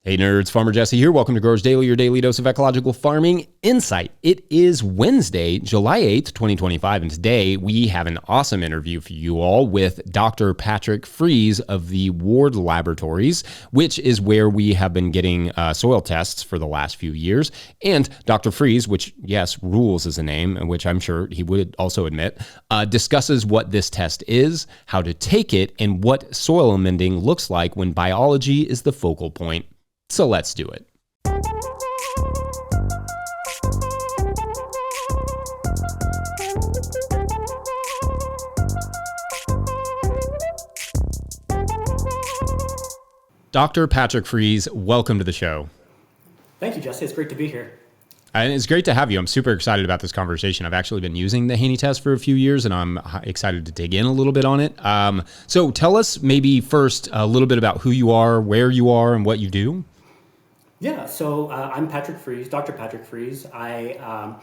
Hey nerds, Farmer Jesse here. Welcome to Growers Daily, your daily dose of ecological farming insight. It is Wednesday, July 8th, 2025, and today we have an awesome interview for you all with Dr. Patrick Fries of the Ward Laboratories, which is where we have been getting soil tests for the last few years. And Dr. Fries, which, yes, rules is a name, which I'm sure he would also admit, discusses what this test is, how to take it, and what soil amending looks like when biology is the focal point. So let's do it. Dr. Patrick Fries, welcome to the show. Thank you, Jesse. It's great to be here. And it's great to have you. I'm super excited about this conversation. I've actually been using the Haney test for a few years, and I'm excited to dig in a little bit on it. So tell us maybe first a little bit about who you are, where you are, and what you do. Yeah, so I'm Patrick Fries, Dr. Patrick Fries. I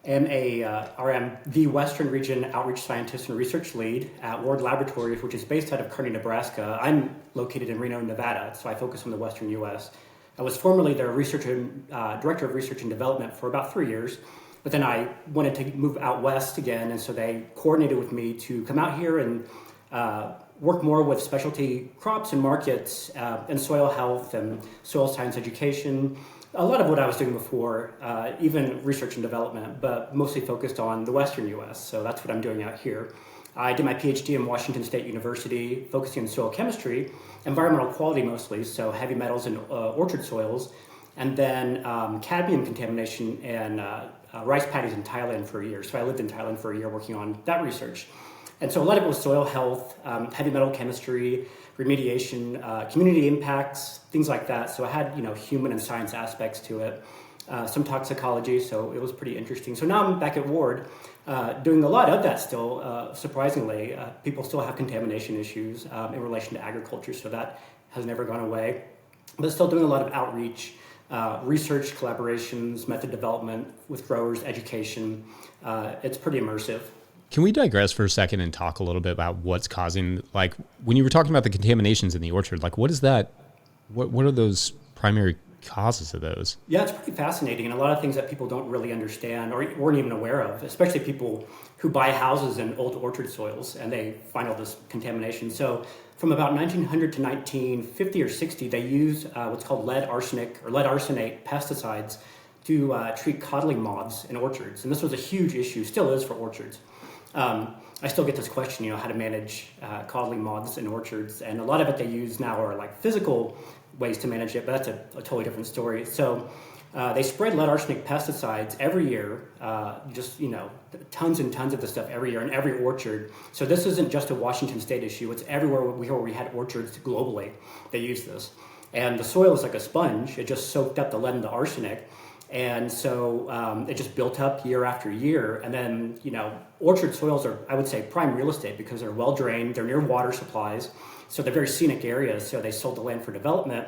am the Western Region Outreach Scientist and Research Lead at Ward Laboratories, which is based out of Kearney, Nebraska. I'm located in Reno, Nevada, so I focus on the Western U.S. I was formerly their Director of Research and Development for about 3 years, but then I wanted to move out west again, and so they coordinated with me to come out here and work more with specialty crops and markets and soil health and soil science education. A lot of what I was doing before, even research and development, but mostly focused on the Western U.S. So that's what I'm doing out here. I did my PhD in Washington State University, focusing on soil chemistry, environmental quality mostly, so heavy metals in orchard soils, and then cadmium contamination and rice paddies in Thailand for a year. So I lived in Thailand for a year working on that research. And so a lot of it was soil health, heavy metal chemistry, remediation, community impacts, things like that. So I had, human and science aspects to it, some toxicology. So it was pretty interesting. So now I'm back at Ward, doing a lot of that still. Surprisingly, people still have contamination issues in relation to agriculture. So that has never gone away. But still doing a lot of outreach, research, collaborations, method development with growers, education. It's pretty immersive. Can we digress for a second and talk a little bit about what's causing, like, when you were talking about the contaminations in the orchard, like, what is that? What are those primary causes of those? Yeah, it's pretty fascinating, and a lot of things that people don't really understand or weren't even aware of, especially people who buy houses in old orchard soils and they find all this contamination. So from about 1900 to 1950 or 60, they used what's called lead arsenic or lead arsenate pesticides to treat codling moths in orchards. And this was a huge issue, still is for orchards. I still get this question, how to manage codling moths in orchards, and a lot of it they use now are like physical ways to manage it, but that's a totally different story. So they spread lead arsenic pesticides every year, tons and tons of this stuff every year in every orchard. So this isn't just a Washington State issue, it's everywhere where we had orchards globally, they use this. And the soil is like a sponge, it just soaked up the lead and the arsenic. And so it just built up year after year. And then, orchard soils are, I would say, prime real estate because they're well drained, they're near water supplies. So they're very scenic areas. So they sold the land for development.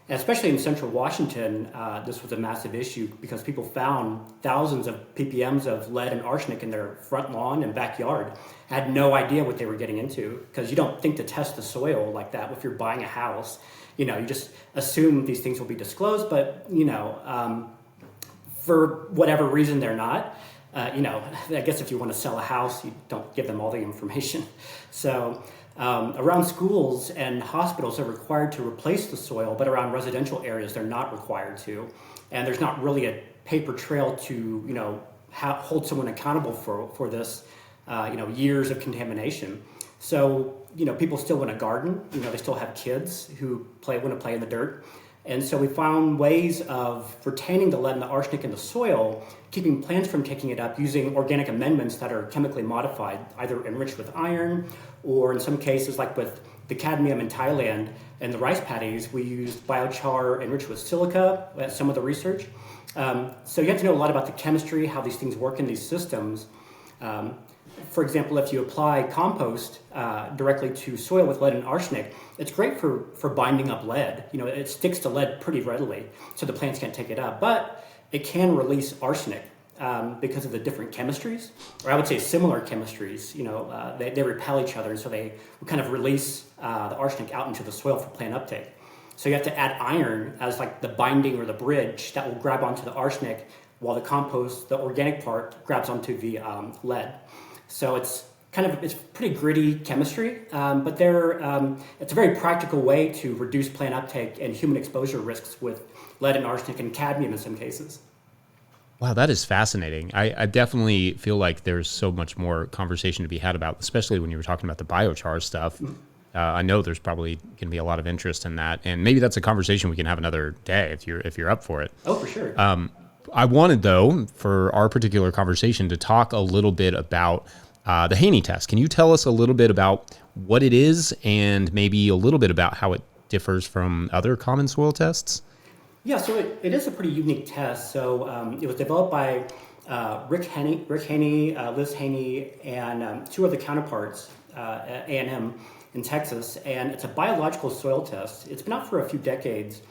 And especially in central Washington, this was a massive issue because people found thousands of ppms of lead and arsenic in their front lawn and backyard. Had no idea what they were getting into because you don't think to test the soil like that if you're buying a house. You just assume these things will be disclosed, but, for whatever reason they're not. I guess if you want to sell a house, you don't give them all the information. So around schools and hospitals, they're required to replace the soil, but around residential areas, they're not required to. And there's not really a paper trail to, hold someone accountable for this, years of contamination. So, people still want to garden, they still have kids who want to play in the dirt. And so we found ways of retaining the lead and the arsenic in the soil, keeping plants from taking it up using organic amendments that are chemically modified, either enriched with iron, or in some cases, like with the cadmium in Thailand and the rice paddies, we used biochar enriched with silica at some of the research. So you have to know a lot about the chemistry, how these things work in these systems. For example, if you apply compost directly to soil with lead and arsenic, it's great for binding up lead. It sticks to lead pretty readily, so the plants can't take it up. But it can release arsenic because of the different chemistries, or I would say similar chemistries. They repel each other, and so they kind of release the arsenic out into the soil for plant uptake. So you have to add iron as like the binding or the bridge that will grab onto the arsenic, while the compost, the organic part, grabs onto the lead. So it's pretty gritty chemistry, but it's a very practical way to reduce plant uptake and human exposure risks with lead and arsenic and cadmium in some cases. Wow, that is fascinating. I definitely feel like there's so much more conversation to be had about, especially when you were talking about the biochar stuff. I know there's probably going to be a lot of interest in that, and maybe that's a conversation we can have another day if you're up for it. Oh, for sure. I wanted, though, for our particular conversation to talk a little bit about the Haney test. Can you tell us a little bit about what it is and maybe a little bit about how it differs from other common soil tests? Yeah, so it is a pretty unique test. So it was developed by Rick Haney, Liz Haney, and two other counterparts at A&M in Texas. And it's a biological soil test. It's been out for a few decades.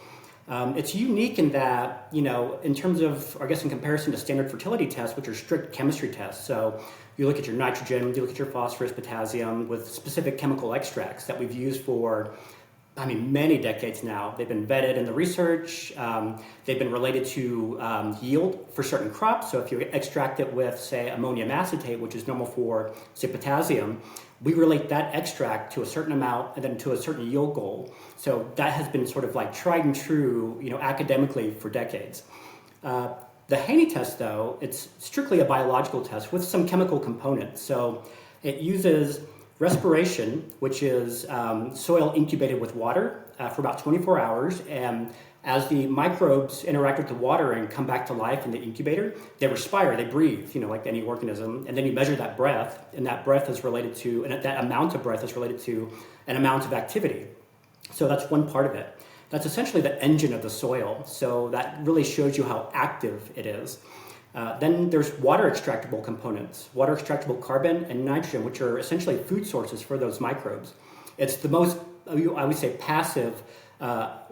It's unique in that, in terms of, I guess in comparison to standard fertility tests, which are strict chemistry tests. So you look at your nitrogen, you look at your phosphorus, potassium with specific chemical extracts that we've used for many decades now. They've been vetted in the research. They've been related to yield for certain crops. So if you extract it with, say, ammonium acetate, which is normal for, say, potassium, we relate that extract to a certain amount and then to a certain yield goal. So that has been sort of like tried and true, academically for decades. The Haney test, though, it's strictly a biological test with some chemical components. So it uses respiration, which is soil incubated with water for about 24 hours. And as the microbes interact with the water and come back to life in the incubator, they respire, they breathe, like any organism. And then you measure that breath, and that breath is related to, and that amount of breath is related to an amount of activity. So that's one part of it. That's essentially the engine of the soil. So that really shows you how active it is. Then there's water extractable components, water extractable carbon and nitrogen, which are essentially food sources for those microbes. It's the most, I would say, passive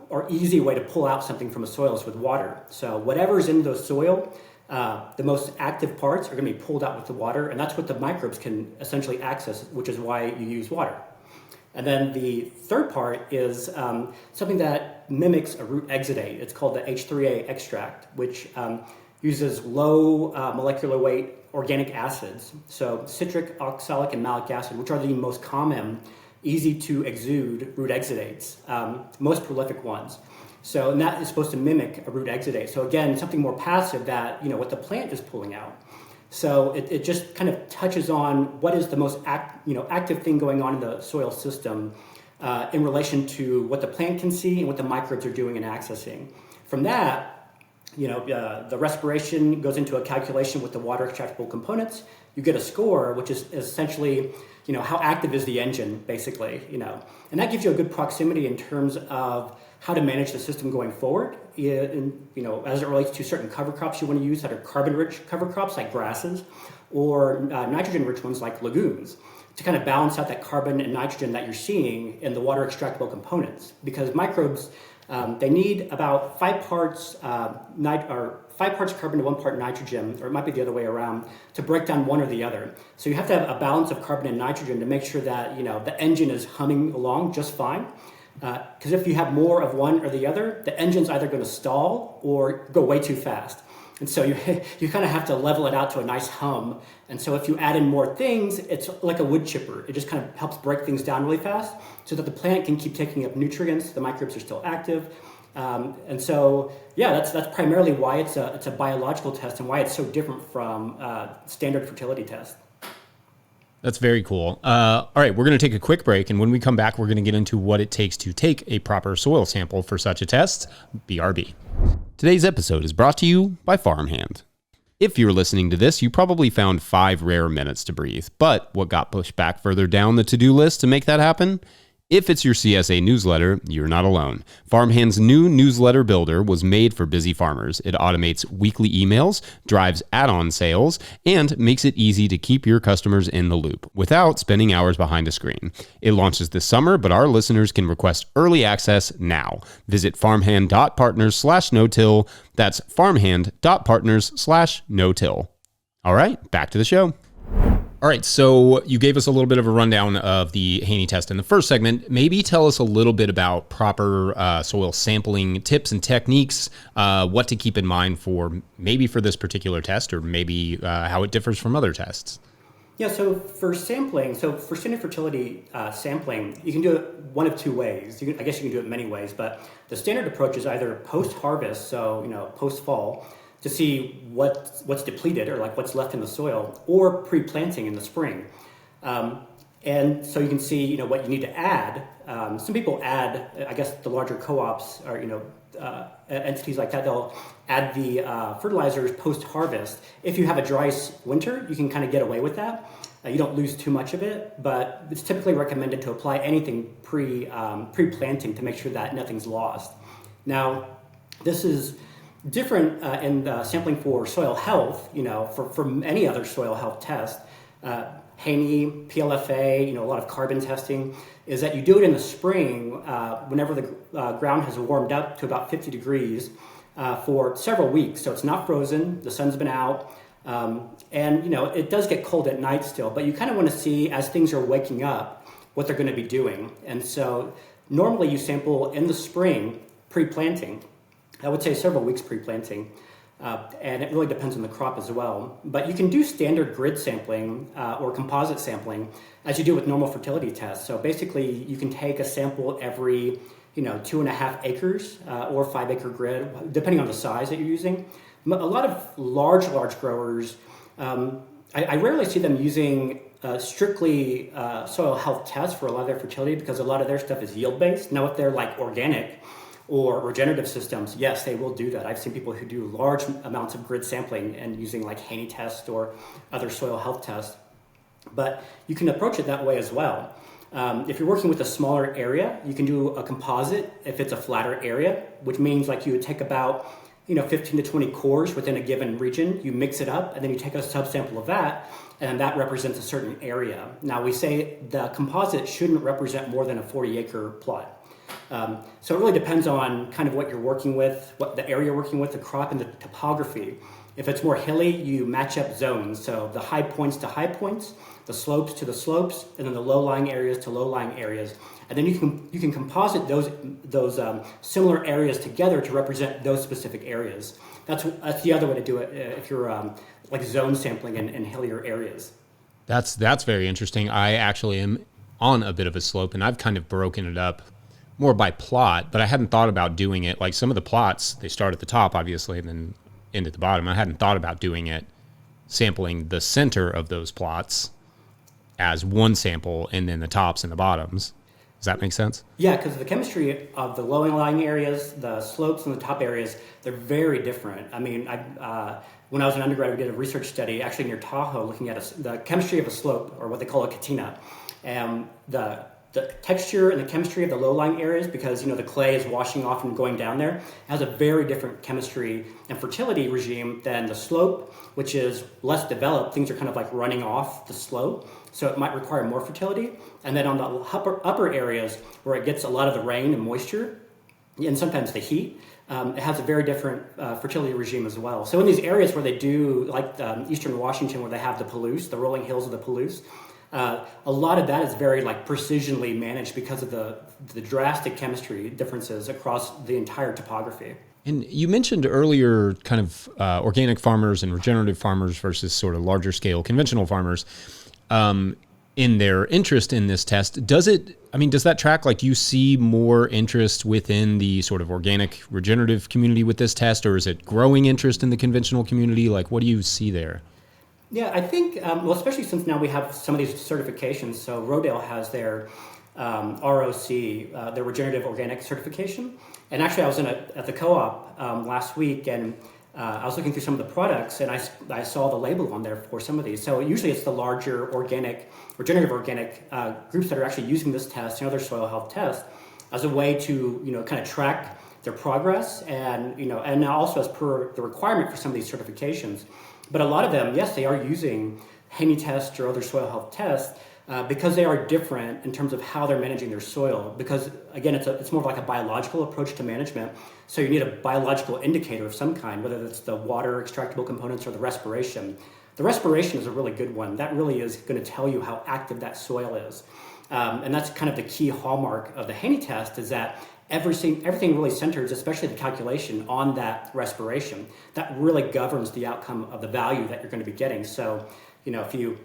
or easy way to pull out something from a soil is with water. So whatever's in the soil, the most active parts are going to be pulled out with the water, and that's what the microbes can essentially access, which is why you use water. And then the third part is something that mimics a root exudate. It's called the H3A extract, which uses low molecular weight organic acids. So citric, oxalic, and malic acid, which are the most common, easy to exude root exudates, most prolific ones. So, and that is supposed to mimic a root exudate. So again, something more passive that, what the plant is pulling out. So it just kind of touches on what is the most active thing going on in the soil system in relation to what the plant can see and what the microbes are doing and accessing. From that, the respiration goes into a calculation with the water extractable components. You get a score, which is essentially, how active is the engine, basically, and that gives you a good proximity in terms of how to manage the system going forward. As it relates to certain cover crops you want to use that are carbon-rich cover crops like grasses, or nitrogen-rich ones like legumes, to kind of balance out that carbon and nitrogen that you're seeing in the water extractable components. Because microbes, they need about 5 parts 5 parts carbon to 1 part nitrogen, or it might be the other way around, to break down one or the other. So you have to have a balance of carbon and nitrogen to make sure that the engine is humming along just fine. Because if you have more of one or the other, the engine's either going to stall or go way too fast. And so you kind of have to level it out to a nice hum. And so if you add in more things, it's like a wood chipper. It just kind of helps break things down really fast so that the plant can keep taking up nutrients. The microbes are still active. And so, that's primarily why it's a biological test and why it's so different from standard fertility tests. That's very cool. All right, we're going to take a quick break, and when we come back, we're going to get into what it takes to take a proper soil sample for such a test. BRB. Today's episode is brought to you by Farmhand. If you're listening to this, you probably found 5 rare minutes to breathe, but what got pushed back further down the to-do list to make that happen? If it's your CSA newsletter, you're not alone. Farmhand's new newsletter builder was made for busy farmers. It automates weekly emails, drives add-on sales, and makes it easy to keep your customers in the loop without spending hours behind a screen. It launches this summer, but our listeners can request early access now. Visit farmhand.partners/no-till. That's farmhand.partners/no-till. All right, back to the show. All right, so you gave us a little bit of a rundown of the Haney test in the first segment. Maybe tell us a little bit about proper soil sampling tips and techniques, what to keep in mind for this particular test, or maybe how it differs from other tests. Yeah, so for sampling, for standard fertility sampling, you can do it one of two ways. I guess you can do it many ways, but the standard approach is either post-harvest, so post-fall, to see what's depleted or like what's left in the soil, or pre-planting in the spring. And so you can see what you need to add. Some people add, I guess the larger co-ops or entities like that, they'll add the fertilizers post-harvest. If you have a dry winter, you can kind of get away with that. You don't lose too much of it, but it's typically recommended to apply anything pre-planting to make sure that nothing's lost. Now, this is different in sampling for soil health, from any other soil health test. Haney, PLFA, a lot of carbon testing, is that you do it in the spring whenever the ground has warmed up to about 50 degrees for several weeks. So it's not frozen, the sun's been out, and it does get cold at night still, but you kind of want to see as things are waking up what they're going to be doing. And so normally you sample in the spring pre-planting. I would say several weeks pre-planting, and it really depends on the crop as well. But you can do standard grid sampling or composite sampling as you do with normal fertility tests. So basically, you can take a sample every 2.5 acres or 5 acre grid, depending on the size that you're using. A lot of large growers, I rarely see them using strictly soil health tests for a lot of their fertility because a lot of their stuff is yield based. Now, if they're like organic or regenerative systems, yes, they will do that. I've seen people who do large amounts of grid sampling and using like Haney test or other soil health tests. But you can approach it that way as well. If you're working with a smaller area, you can do a composite if it's a flatter area, which means like you would take about 15 to 20 cores within a given region, you mix it up, and then you take a subsample of that, and that represents a certain area. Now we say the composite shouldn't represent more than a 40-acre plot. So it really depends on kind of what you're working with, what the area you're working with, the crop, and the topography. If it's more hilly, you match up zones. So the high points to high points, the slopes to the slopes, and then the low-lying areas to low-lying areas. And then you can composite those similar areas together to represent those specific areas. That's the other way to do it if you're like zone sampling in hillier areas. That's very interesting. I actually am on a bit of a slope, and I've kind of broken it up more by plot, but I hadn't thought about doing it. Like some of the plots, they start at the top, obviously, and then end at the bottom. I hadn't thought about doing it, sampling the center of those plots as one sample, and then the tops and the bottoms. Does that make sense? Yeah, because the chemistry of the low-lying areas, the slopes, and the top areas, they're very different. I mean, when I was an undergrad, we did a research study actually near Tahoe looking at the chemistry of a slope, or what they call a katina. And the texture and the chemistry of the low-lying areas, because the clay is washing off and going down there, has a very different chemistry and fertility regime than the slope, which is less developed. Things are kind of like running off the slope, so it might require more fertility. And then on the upper areas where it gets a lot of the rain and moisture, and sometimes the heat, it has a very different fertility regime as well. So in these areas where they do, like eastern Washington, where they have the Palouse, the rolling hills of the Palouse, a lot of that is very like precisionally managed because of the drastic chemistry differences across the entire topography. And you mentioned earlier kind of organic farmers and regenerative farmers versus sort of larger scale conventional farmers in their interest in this test. Does that track? Like, do you see more interest within the sort of organic regenerative community with this test, or is it growing interest in the conventional community? Like, what do you see there? Yeah, I think, especially since now we have some of these certifications. So Rodale has their ROC, their regenerative organic certification. And actually, I was at the co-op last week, and I was looking through some of the products, and I saw the label on there for some of these. So usually it's the larger regenerative organic groups that are actually using this test and other soil health tests as a way to kind of track their progress, and and now also as per the requirement for some of these certifications. But a lot of them, yes, they are using Haney tests or other soil health tests because they are different in terms of how they're managing their soil. Because again, it's more of like a biological approach to management. So you need a biological indicator of some kind, whether it's the water extractable components or the respiration. The respiration is a really good one. That really is going to tell you how active that soil is. And that's kind of the key hallmark of the Haney test, is that everything really centers, especially the calculation, on that respiration. That really governs the outcome of the value that you're going to be getting. So, if you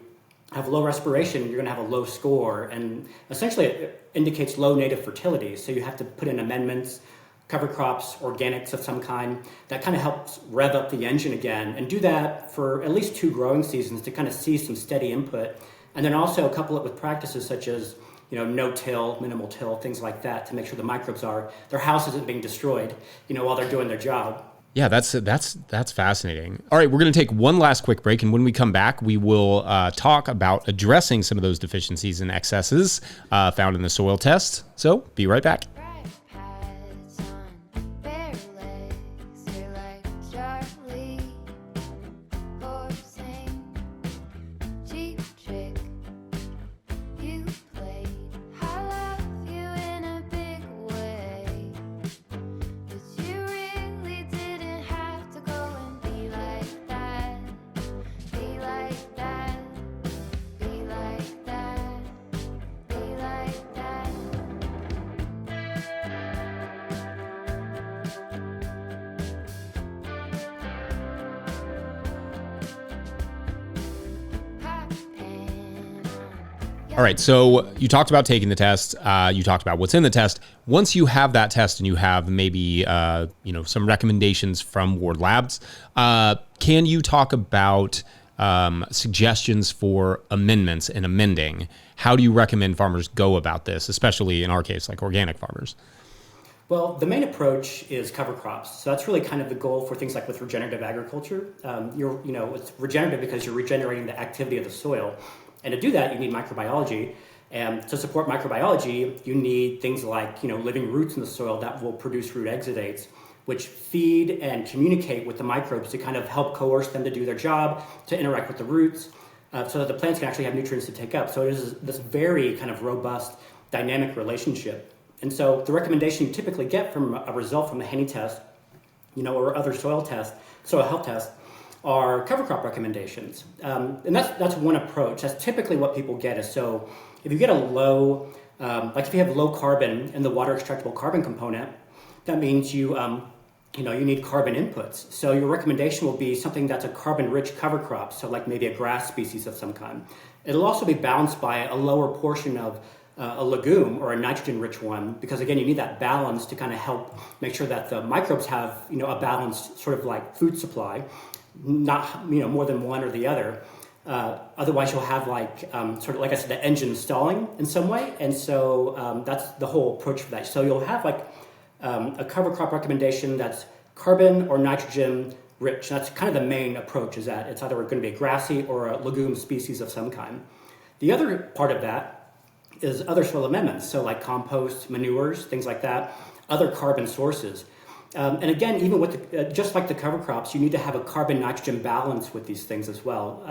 have low respiration, you're going to have a low score, and essentially it indicates low native fertility. So you have to put in amendments, cover crops, organics of some kind. That kind of helps rev up the engine again, and do that for at least 2 growing seasons to kind of see some steady input. And then also couple it with practices such as no-till, minimal till, things like that, to make sure the microbes their house isn't being destroyed, while they're doing their job. Yeah, that's fascinating. All right, we're going to take one last quick break, and when we come back, we will talk about addressing some of those deficiencies and excesses found in the soil test. So be right back. All right, so you talked about taking the test. You talked about what's in the test. Once you have that test and you have maybe some recommendations from Ward Labs, can you talk about suggestions for amendments and amending? How do you recommend farmers go about this, especially in our case, like organic farmers? Well, the main approach is cover crops. So that's really kind of the goal for things like with regenerative agriculture. It's regenerative because you're regenerating the activity of the soil. And to do that, you need microbiology. And to support microbiology, you need things like, living roots in the soil that will produce root exudates, which feed and communicate with the microbes to kind of help coerce them to do their job, to interact with the roots, so that the plants can actually have nutrients to take up. So it is this very kind of robust, dynamic relationship. And so the recommendation you typically get from a result from the Haney test, or other soil health tests, are cover crop recommendations. And that's one approach. That's typically what people get. Is so if you get a low, if you have low carbon in the water extractable carbon component, that means you need carbon inputs. So your recommendation will be something that's a carbon rich cover crop. So like maybe a grass species of some kind. It'll also be balanced by a lower portion of a legume or a nitrogen rich one, because again, you need that balance to kind of help make sure that the microbes have, a balanced sort of like food supply. Not more than one or the other. Otherwise, you'll have sort of like I said, the engine stalling in some way, and so that's the whole approach for that. So you'll have a cover crop recommendation that's carbon or nitrogen rich. That's kind of the main approach. Is that it's either going to be a grassy or a legume species of some kind. The other part of that is other soil amendments. So like compost, manures, things like that. Other carbon sources. And again, even with just like the cover crops, you need to have a carbon-nitrogen balance with these things as well.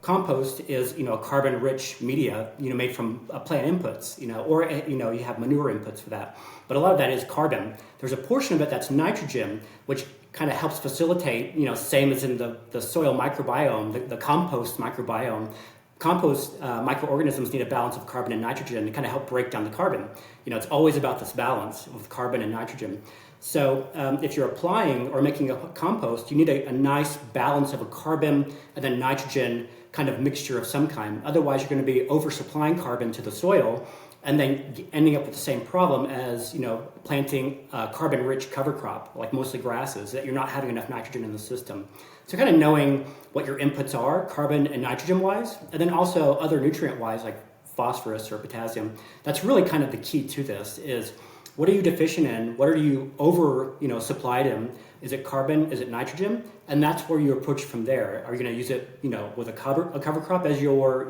Compost is a carbon-rich media made from plant inputs, or you have manure inputs for that. But a lot of that is carbon. There's a portion of it that's nitrogen, which kind of helps facilitate, same as in the soil microbiome, the compost microbiome. Compost microorganisms need a balance of carbon and nitrogen to kind of help break down the carbon. It's always about this balance of carbon and nitrogen. So if you're applying or making a compost, you need a nice balance of a carbon and then nitrogen kind of mixture of some kind. Otherwise, you're going to be oversupplying carbon to the soil and then ending up with the same problem as planting a carbon-rich cover crop, like mostly grasses, that you're not having enough nitrogen in the system. So kind of knowing what your inputs are, carbon and nitrogen-wise, and then also other nutrient-wise, like phosphorus or potassium. That's really kind of the key to this is, what are you deficient in? What are you over, supplied in? Is it carbon? Is it nitrogen? And that's where you approach from there. Are you going to use it, with a cover crop as your,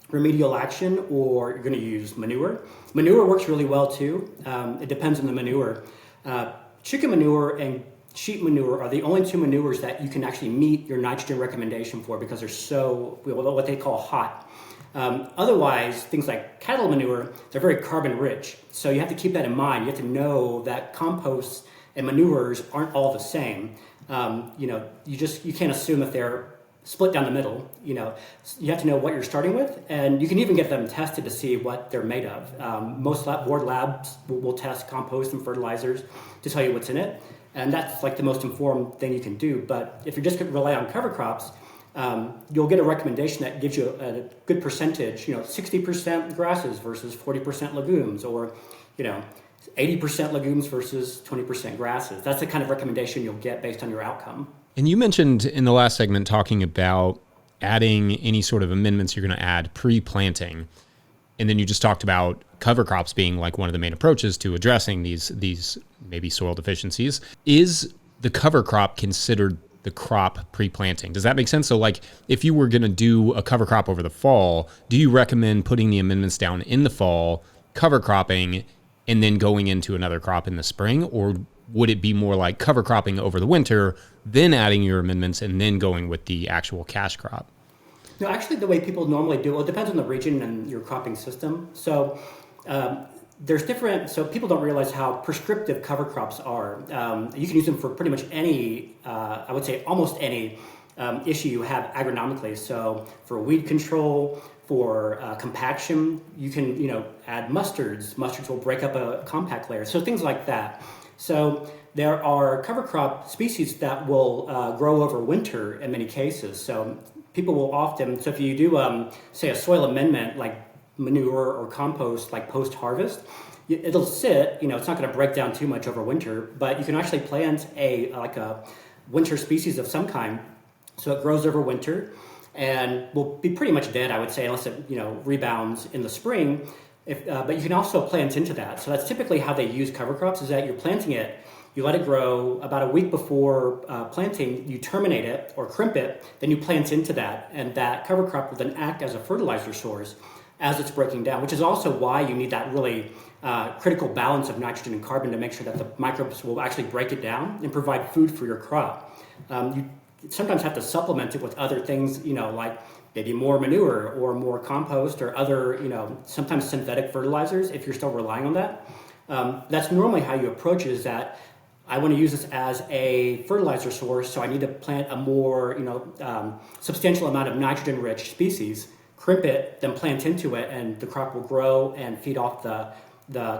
remedial action, or you're going to use manure? Manure works really well too. It depends on the manure. Chicken manure and sheep manure are the only two manures that you can actually meet your nitrogen recommendation for because they're so, what they call hot. Otherwise, things like cattle manure, they're very carbon rich. So you have to keep that in mind. You have to know that compost and manures aren't all the same. You can't assume that they're split down the middle. You have to know what you're starting with, and you can even get them tested to see what they're made of. Most ward labs will test compost and fertilizers to tell you what's in it, and that's like the most informed thing you can do. But if you're just going to rely on cover crops, you'll get a recommendation that gives you a good percentage, 60% grasses versus 40% legumes, or 80% legumes versus 20% grasses. That's the kind of recommendation you'll get based on your outcome. And you mentioned in the last segment talking about adding any sort of amendments you're going to add pre-planting. And then you just talked about cover crops being like one of the main approaches to addressing these maybe soil deficiencies. Is the cover crop considered the crop pre-planting? Does that make sense? So like if you were going to do a cover crop over the fall, do you recommend putting the amendments down in the fall, cover cropping, and then going into another crop in the spring? Or would it be more like cover cropping over the winter, then adding your amendments, and then going with the actual cash crop? No, actually, the way people normally do it depends on the region and your cropping system. So there's different, so people don't realize how prescriptive cover crops are. You can use them for pretty much any, I would say almost any issue you have agronomically. So for weed control, for compaction, you can add mustards. Mustards will break up a compact layer. So things like that. So there are cover crop species that will grow over winter in many cases. So people will often, so if you do, say, a soil amendment like manure or compost, like post-harvest, it'll sit, it's not going to break down too much over winter, but you can actually plant a winter species of some kind. So it grows over winter and will be pretty much dead, I would say, unless it, rebounds in the spring. But you can also plant into that. So that's typically how they use cover crops, is that you're planting it, you let it grow. About a week before planting, you terminate it or crimp it, then you plant into that. And that cover crop will then act as a fertilizer source as it's breaking down, which is also why you need that really critical balance of nitrogen and carbon to make sure that the microbes will actually break it down and provide food for your crop. You sometimes have to supplement it with other things, like maybe more manure or more compost or other, sometimes synthetic fertilizers if you're still relying on that. That's normally how you approach it, is that I want to use this as a fertilizer source, so I need to plant a more, substantial amount of nitrogen-rich species, crimp it, then plant into it, and the crop will grow and feed off the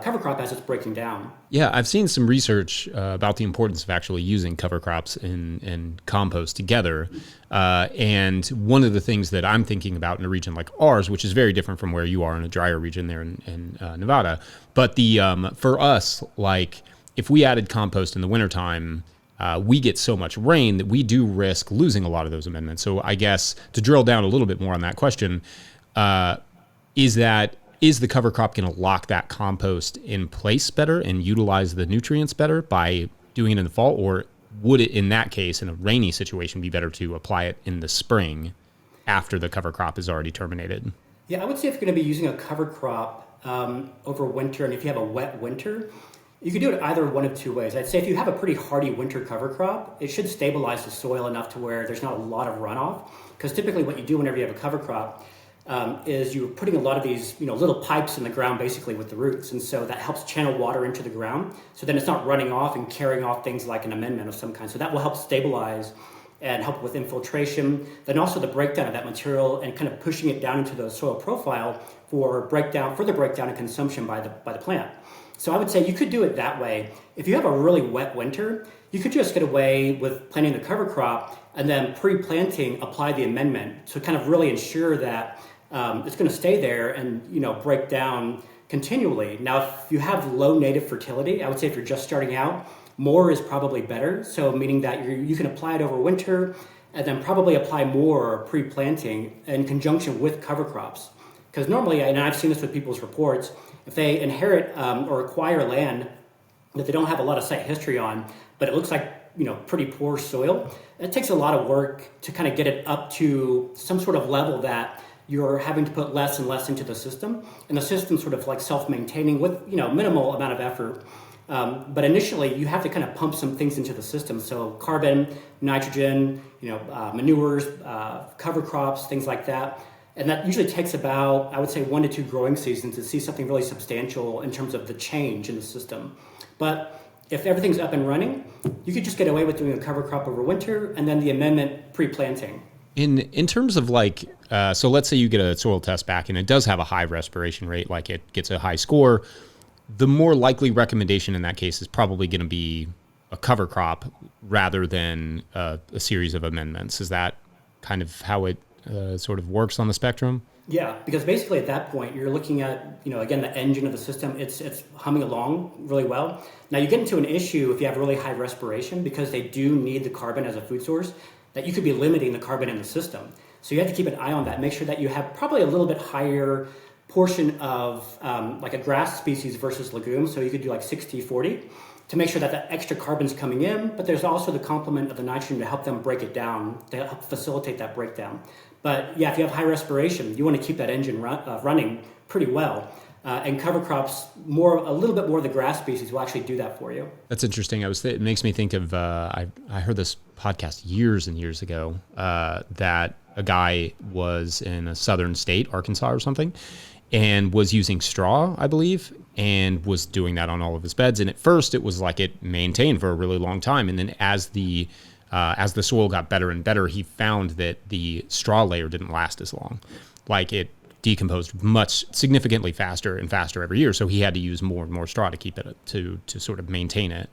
cover crop as it's breaking down. Yeah, I've seen some research about the importance of actually using cover crops and compost together. And one of the things that I'm thinking about in a region like ours, which is very different from where you are in a drier region there in Nevada, but for us, like if we added compost in the wintertime, we get so much rain that we do risk losing a lot of those amendments. So I guess to drill down a little bit more on that question, is the cover crop going to lock that compost in place better and utilize the nutrients better by doing it in the fall? Or would it, in that case, in a rainy situation, be better to apply it in the spring after the cover crop is already terminated? Yeah, I would say if you're going to be using a cover crop over winter, and if you have a wet winter, you can do it either one of two ways. I'd say if you have a pretty hardy winter cover crop, it should stabilize the soil enough to where there's not a lot of runoff. Because typically what you do whenever you have a cover crop is you're putting a lot of these little pipes in the ground basically with the roots. And so that helps channel water into the ground. So then it's not running off and carrying off things like an amendment of some kind. So that will help stabilize and help with infiltration. Then also the breakdown of that material and kind of pushing it down into the soil profile for further breakdown and consumption by the plant. So I would say you could do it that way. If you have a really wet winter, you could just get away with planting the cover crop and then pre-planting apply the amendment to kind of really ensure that it's going to stay there and break down continually. Now, if you have low native fertility, I would say if you're just starting out, more is probably better. So meaning that you can apply it over winter and then probably apply more pre-planting in conjunction with cover crops. Because normally, and I've seen this with people's reports, if they inherit or acquire land that they don't have a lot of site history on, but it looks like pretty poor soil, it takes a lot of work to kind of get it up to some sort of level that you're having to put less and less into the system, and the system's sort of like self-maintaining with minimal amount of effort. But initially, you have to kind of pump some things into the system. So carbon, nitrogen, manures, cover crops, things like that. And that usually takes about, I would say, 1 to 2 growing seasons to see something really substantial in terms of the change in the system. But if everything's up and running, you could just get away with doing a cover crop over winter and then the amendment pre-planting. In terms of like, so let's say you get a soil test back and it does have a high respiration rate, like it gets a high score, the more likely recommendation in that case is probably going to be a cover crop rather than a series of amendments. Is that kind of how it sort of works on the spectrum? Yeah, because basically at that point you're looking at, again, the engine of the system. It's humming along really well. Now you get into an issue if you have really high respiration, because they do need the carbon as a food source, that you could be limiting the carbon in the system. So you have to keep an eye on that. Make sure that you have probably a little bit higher portion of like a grass species versus legumes. So you could do like 60-40 to make sure that the extra carbon's coming in, but there's also the complement of the nitrogen to help them break it down, to help facilitate that breakdown. But yeah, if you have high respiration, you want to keep that engine running pretty well. And cover crops, a little bit more of the grass species will actually do that for you. That's interesting. It makes me think of, I heard this podcast years and years ago, that a guy was in a southern state, Arkansas or something, and was using straw, I believe, and was doing that on all of his beds. And at first it was like it maintained for a really long time. And then as the soil got better and better, he found that the straw layer didn't last as long. Like it decomposed significantly faster and faster every year. So he had to use more and more straw to keep it, to sort of maintain it.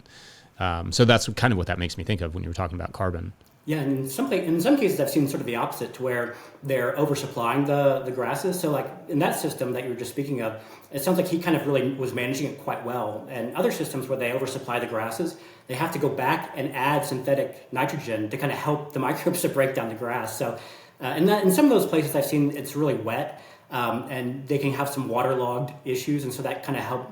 So that's kind of what that makes me think of when you were talking about carbon. Yeah, and in some cases I've seen sort of the opposite, to where they're oversupplying the grasses. So like in that system that you were just speaking of, it sounds like he kind of really was managing it quite well. And other systems where they oversupply the grasses, they have to go back and add synthetic nitrogen to kind of help the microbes to break down the grass. So in some of those places I've seen it's really wet, and they can have some waterlogged issues, and so that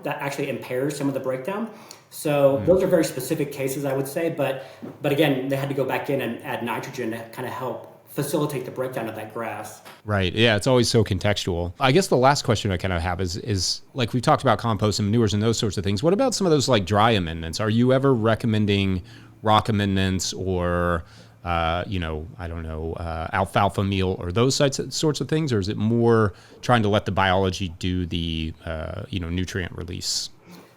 actually impairs some of the breakdown. So those are very specific cases, I would say, but again, they had to go back in and add nitrogen to kind of help facilitate the breakdown of that grass. Right. Yeah, it's always so contextual. I guess the last question I kind of have is like we've talked about compost and manures and those sorts of things. What about some of those like dry amendments? Are you ever recommending rock amendments or alfalfa meal or those sorts of things? Or is it more trying to let the biology do the, nutrient release?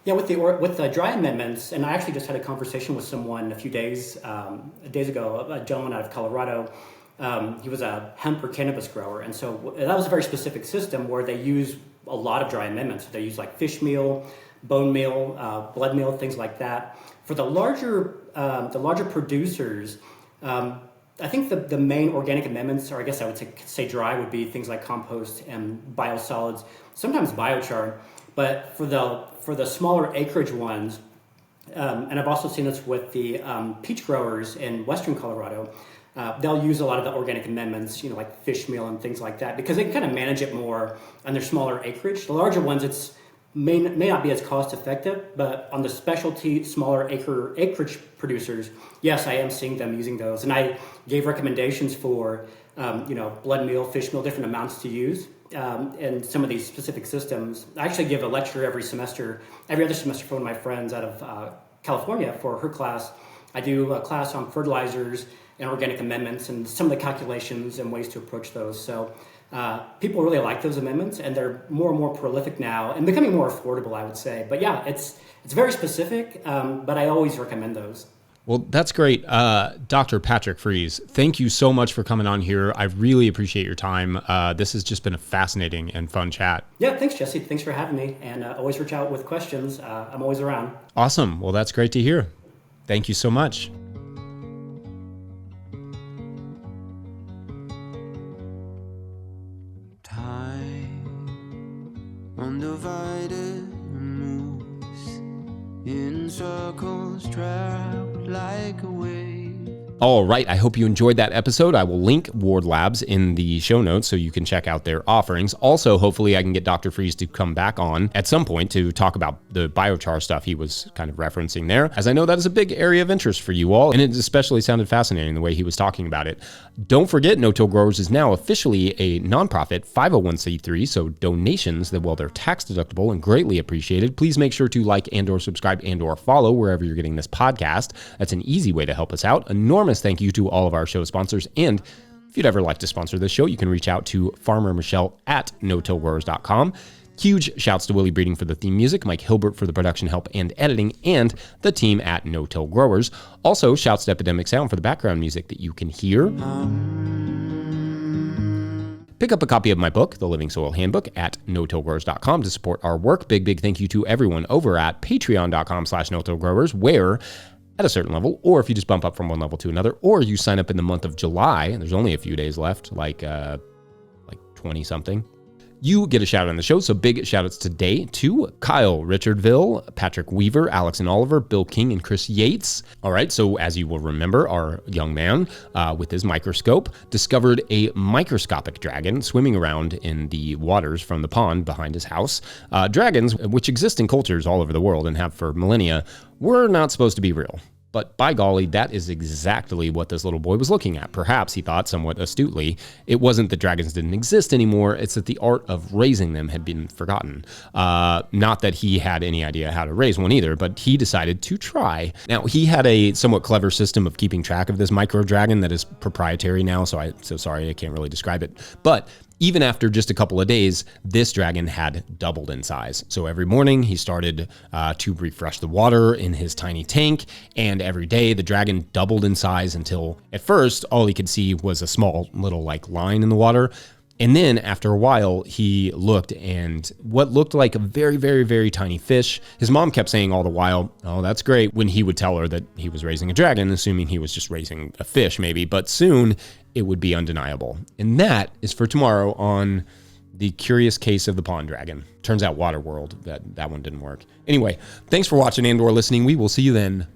Yeah, with the dry amendments, and I actually just had a conversation with someone a few days ago, a gentleman out of Colorado. He was a hemp or cannabis grower, and so that was a very specific system where they use a lot of dry amendments. They use like fish meal, bone meal, blood meal, things like that. For the larger producers, I think the main organic amendments, or I guess I would say dry, would be things like compost and biosolids, sometimes biochar. But for the smaller acreage ones, and I've also seen this with the peach growers in western Colorado, they'll use a lot of the organic amendments, like fish meal and things like that, because they can kind of manage it more on their smaller acreage. The larger ones, may not be as cost effective, but on the specialty smaller acreage producers, yes, I am seeing them using those. And I gave recommendations for blood meal, fish meal, different amounts to use in some of these specific systems. I actually give a lecture every other semester for one of my friends out of California for her class. I do a class on fertilizers and organic amendments and some of the calculations and ways to approach those. So people really like those amendments, and they're more and more prolific now and becoming more affordable, I would say. But yeah, it's very specific, but I always recommend those. Well, that's great. Dr. Patrick Fries, thank you so much for coming on here. I really appreciate your time. This has just been a fascinating and fun chat. Yeah, thanks, Jesse. Thanks for having me. And always reach out with questions. I'm always around. Awesome. Well, that's great to hear. Thank you so much. Undivided moves in circles, trapped like a wave. All right, I hope you enjoyed that episode. I will link Ward Labs in the show notes so you can check out their offerings. Also, hopefully I can get Dr. Fries to come back on at some point to talk about the biochar stuff he was kind of referencing there, as I know that is a big area of interest for you all, and it especially sounded fascinating the way he was talking about it. Don't forget, No-Till Growers is now officially a nonprofit 501c3, so donations that, well, they're tax deductible and greatly appreciated. Please make sure to like and or subscribe and or follow wherever you're getting this podcast. That's an easy way to help us out. Enormous thank you to all of our show sponsors. And if you'd ever like to sponsor this show, you can reach out to Farmer Michelle at notillgrowers.com. Huge shouts to Willie Breeding for the theme music, Mike Hilbert for the production help and editing, and the team at No-Till Growers. Also, shouts to Epidemic Sound for the background music that you can hear. Pick up a copy of my book, The Living Soil Handbook, at no-tillgrowers.com to support our work. Big thank you to everyone over at patreon.com/no-tillgrowers, where at a certain level, or if you just bump up from one level to another, or you sign up in the month of July, and there's only a few days left, like 20 something, you get a shout out on the show. So big shout outs today to Kyle Richardville, Patrick Weaver, Alex and Oliver, Bill King, and Chris Yates. All right, so as you will remember, our young man with his microscope discovered a microscopic dragon swimming around in the waters from the pond behind his house. Dragons, which exist in cultures all over the world and have for millennia, were not supposed to be real. But by golly, that is exactly what this little boy was looking at. Perhaps, he thought somewhat astutely, it wasn't that dragons didn't exist anymore, it's that the art of raising them had been forgotten. Not that he had any idea how to raise one either, but he decided to try. Now, he had a somewhat clever system of keeping track of this micro dragon that is proprietary now, so sorry, I can't really describe it. But even after just a couple of days, this dragon had doubled in size. So every morning he started to refresh the water in his tiny tank, and every day the dragon doubled in size until at first all he could see was a small little line in the water. And then after a while, he looked, and what looked like a very tiny fish. His mom kept saying all the while, "Oh, that's great," when he would tell her that he was raising a dragon, assuming he was just raising a fish maybe. But soon it would be undeniable. And that is for tomorrow on The Curious Case of the Pond Dragon. Turns out Waterworld, that one didn't work. Anyway, thanks for watching and/or listening. We will see you then.